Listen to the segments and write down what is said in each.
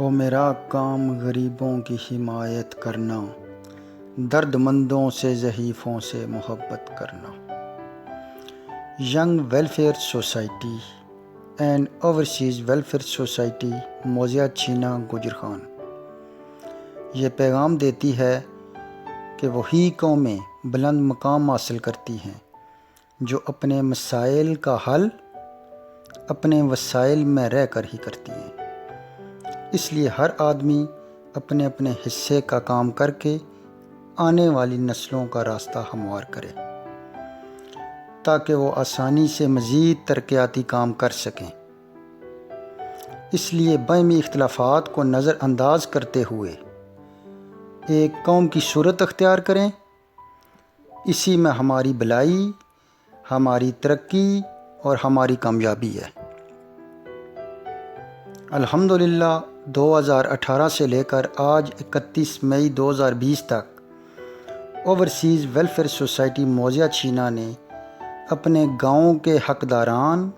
ہو میرا کام غریبوں کی حمایت کرنا، درد مندوں سے ضعیفوں سے محبت کرنا۔ Young welfare society and overseas welfare society موزہ چینا گجرخان یہ پیغام دیتی ہے کہ وہی قومیں بلند مقام حاصل کرتی ہیں جو اپنے مسائل کا حل اپنے وسائل میں رہ کر ہی کرتی ہیں۔ اس لیے ہر آدمی اپنے اپنے حصے کا کام کر کے آنے والی نسلوں کا راستہ ہموار کرے تاکہ وہ آسانی سے مزید ترقیاتی کام کر سکیں۔ اس لیے باہمی اختلافات کو نظر انداز کرتے ہوئے ایک قوم کی صورت اختیار کریں۔ اسی میں ہماری بھلائی، ہماری ترقی اور ہماری کامیابی ہے۔ الحمدللہ 2018 سے لے کر آج 31 مئی 2020 تک اوورسیز ویلفیئر سوسائٹی موزہ چینا نے اپنے گاؤں کے حقداران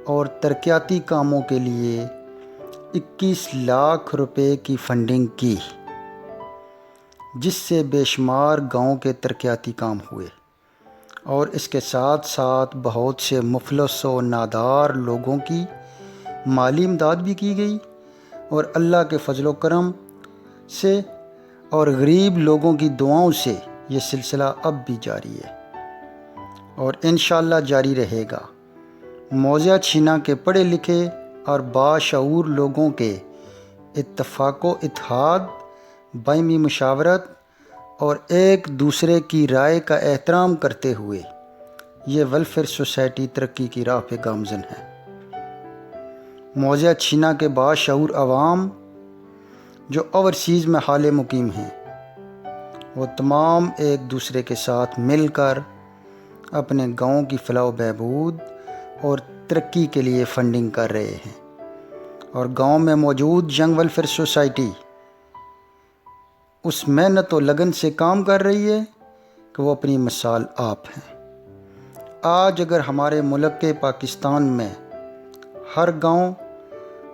اور ترقیاتی کاموں کے لیے 21 لاکھ روپے کی فنڈنگ کی، جس سے بے شمار گاؤں کے ترقیاتی کام ہوئے اور اس کے ساتھ ساتھ بہت سے مفلس و نادار لوگوں کی مالی امداد بھی کی گئی، اور اللہ کے فضل و کرم سے اور غریب لوگوں کی دعاؤں سے یہ سلسلہ اب بھی جاری ہے اور انشاءاللہ جاری رہے گا۔ موزہ چینا کے پڑھے لکھے اور باشعور لوگوں کے اتفاق و اتحاد، باہمی مشاورت اور ایک دوسرے کی رائے کا احترام کرتے ہوئے یہ ویلفیئر سوسائٹی ترقی کی راہ پہ گامزن ہے۔ موزہ چینا کے باشعور عوام جو اوورسیز میں حال مقیم ہیں، وہ تمام ایک دوسرے کے ساتھ مل کر اپنے گاؤں کی فلاح و بہبود اور ترقی کے لیے فنڈنگ کر رہے ہیں، اور گاؤں میں موجود ینگ ویلفیئر سوسائٹی اس محنت و لگن سے کام کر رہی ہے کہ وہ اپنی مثال آپ ہیں۔ آج اگر ہمارے ملک کے پاکستان میں ہر گاؤں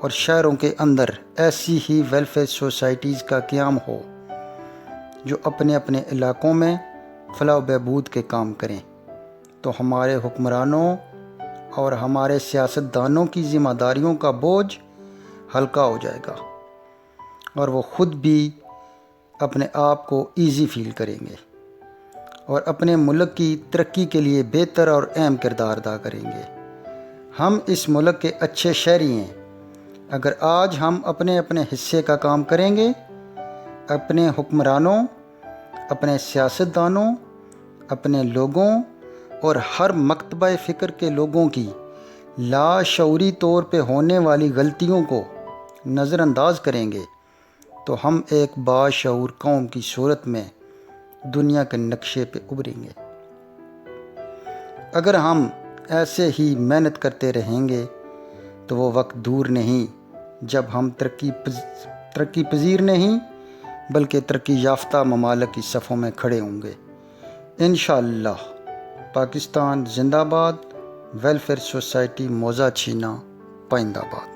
اور شہروں کے اندر ایسی ہی ویلفیئر سوسائٹیز کا قیام ہو جو اپنے اپنے علاقوں میں فلاح و بہبود کے کام کریں، تو ہمارے حکمرانوں اور ہمارے سیاستدانوں کی ذمہ داریوں کا بوجھ ہلکا ہو جائے گا اور وہ خود بھی اپنے آپ کو ایزی فیل کریں گے اور اپنے ملک کی ترقی کے لیے بہتر اور اہم کردار ادا کریں گے۔ ہم اس ملک کے اچھے شہری ہیں۔ اگر آج ہم اپنے اپنے حصے کا کام کریں گے، اپنے حکمرانوں، اپنے سیاستدانوں، اپنے لوگوں اور ہر مکتبہ فکر کے لوگوں کی لاشعوری طور پہ ہونے والی غلطیوں کو نظر انداز کریں گے، تو ہم ایک باشعور قوم کی صورت میں دنیا کے نقشے پہ ابھریں گے۔ اگر ہم ایسے ہی محنت کرتے رہیں گے تو وہ وقت دور نہیں جب ہم ترقی پذیر نہیں بلکہ ترقی یافتہ ممالک کی صفوں میں کھڑے ہوں گے۔ انشاءاللہ۔ پاکستان زندہ باد۔ ویلفیئر سوسائٹی موزہ چینا پائندہ باد۔